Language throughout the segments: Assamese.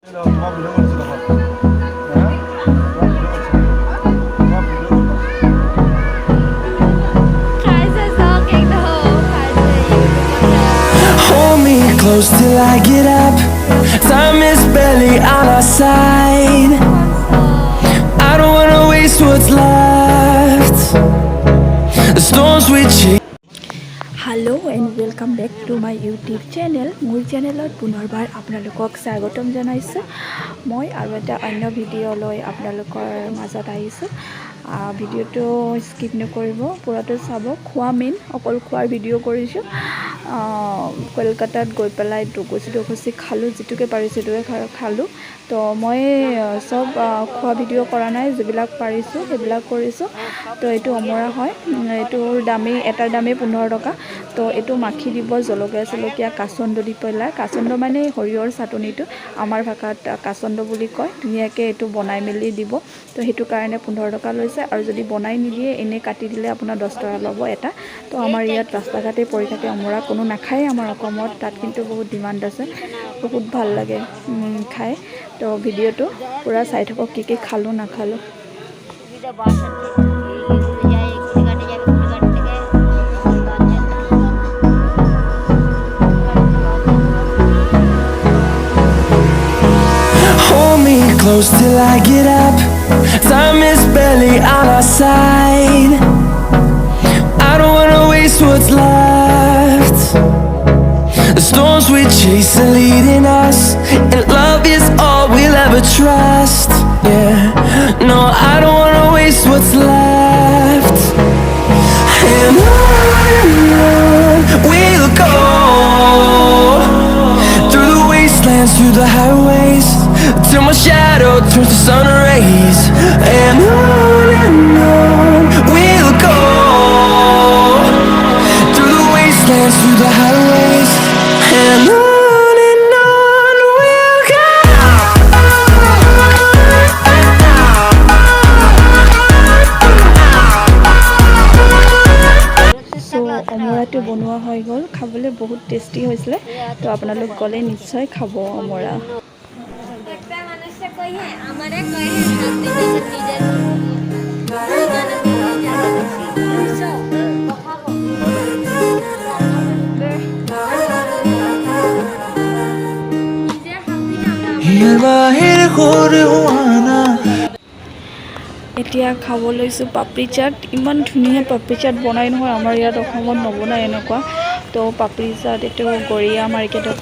Hold me close till I get up. Time is barely on our side. I don't wanna waste what's left. The storms we chase. Hello and welcome back to my YouTube channel. মোৰ চেনেলত পুনৰবাৰ আপোনালোকক স্বাগতম জনাইছোঁ। মই আৰু এটা অন্য ভিডিঅ' লৈ আপোনালোকৰ মাজত আহিছোঁ। ভিডিঅ'টো স্কিপ নকৰিব, পুৰাটো চাব। খোৱা মেইন, অকল খোৱাৰ ভিডিঅ' কৰিছোঁ। কলকাতাত গৈ পেলাই ডকুচি খালোঁ, যিটোকে পাৰিছোঁ সেইটোকে খালোঁ। তো মই চব খোৱা ভিডিঅ' কৰা নাই, যিবিলাক পাৰিছোঁ সেইবিলাক কৰিছোঁ। তো এইটো অমৰা হয়, এইটোৰ দামেই এটাৰ দামেই 15 টকা। তো এইটো মাখি দিব, জলকীয়া কাচন্দ দি পেলাই। কাচন্দ মানে সৰিয়হৰ চাটনিটো, আমাৰ ভাষাত কাচন্দ বুলি কয়। ধুনীয়াকৈ এইটো বনাই মেলি দিব। তো সেইটো কাৰণে 15 টকা লৈছে। আৰু যদি বনাই নিদিয়ে এনেই কাটি দিলে আপোনাৰ 10 টকা ল'ব এটা। তো আমাৰ ইয়াত ৰাস্তা ঘাটে পৰি থাকে অমৰা, কোনো নাখায় আমাৰ অসমত। তাত কিন্তু বহুত ডিমাণ্ড আছে, বহুত ভাল লাগে খাই। তো ভিডিঅ'টো পূৰা চাই থাকক, কি খালোঁ নাখালোঁ। Hold me close till I get up. Time is barely on our side. I don't wanna waste what's left. The storms we chase are leading us, and love is all we'll ever trust. Yeah, no, I don't wanna waste what's left. And on we'll go, through the wastelands, through the highways, till my shadow turns to sun rays. And on we'll go, through the wastelands, through the highways, and on we'll go. So অমৰাটো বনোৱা হৈ গ'ল, খাবলৈ বহুত টেষ্টি হৈছিলে। তো আপোনালোক গ'লে নিশ্চয় খাব অমৰা। এতিয়া খাব লৈছোঁ পাপৰি চাট। ইমান ধুনীয়া পাপৰি চাট বনাই নহয়, আমাৰ ইয়াত অসমত নবনায় এনেকুৱা। তো পাপৰি চাট এইটো গড়িয়া মাৰ্কেটত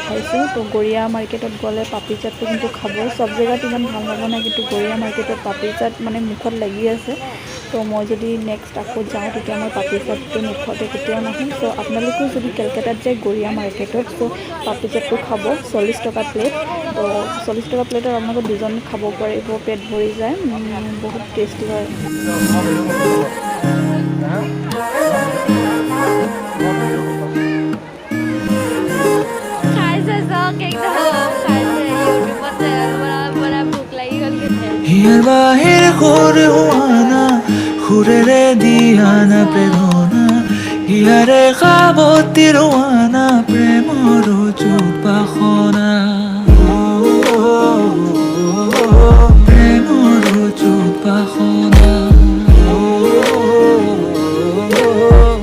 খাইছোঁ। তো গড়িয়া মাৰ্কেটত গ'লে পাপৰি চাটটো কিন্তু খাব। চব জেগাত ইমান ভাল নবনায়, কিন্তু গড়িয়া মাৰ্কেটত পাপৰি চাট মানে মুখত লাগি আছে। তো মই যদি নেক্সট আকৌ যাওঁ তেতিয়া মই পাপৰি চাটটো নোখোৱাকৈ কেতিয়াও নাহোঁ। চ' আপোনালোকেও যদি কেলকাতাত যায় গড়িয়া মাৰ্কেটত, চ' পাপৰি চাটটো খাব। 40 টকা প্লেট। তো 40 টকা প্লেটত আপোনালোকে দুজন খাব পাৰিব, পেট ভৰি যায়, বহুত টেষ্টি হয়। হিয়াৰ বাহিৰ সুৰ হোৱানা, সুৰেৰে দিয়ানা প্ৰেৰণা, হিয়াৰে সাৱতি ৰোৱানা প্ৰেমৰ চুপাসনা, প্ৰেমৰ চুপাসনা,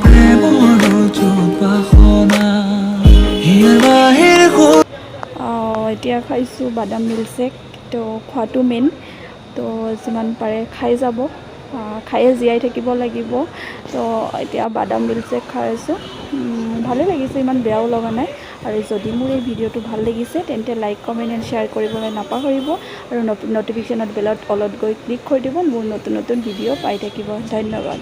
প্ৰেমৰ চুপাসনা, হিয়াৰ বাহিৰ সুৰ। এতিয়া খাইছোঁ বাদাম মিল্কশ্বেক। তো খোৱাটো মেইন, তো যিমান পাৰে খাই যাব, খায়ে জীয়াই থাকিব লাগিব। তো এতিয়া বাদাম মিল্কশ্বেক খাই আছোঁ, ভালে লাগিছে, ইমান বেয়াও লগা নাই। আৰু যদি মোৰ এই ভিডিঅ'টো ভাল লাগিছে তেন্তে লাইক, কমেণ্ট এণ্ড শ্বেয়াৰ কৰিবলৈ নাপাহৰিব। আৰু নটিফিকেশ্যনত বেলত অলত গৈ ক্লিক কৰি দিব, মোৰ নতুন ভিডিঅ' পাই থাকিব। ধন্যবাদ।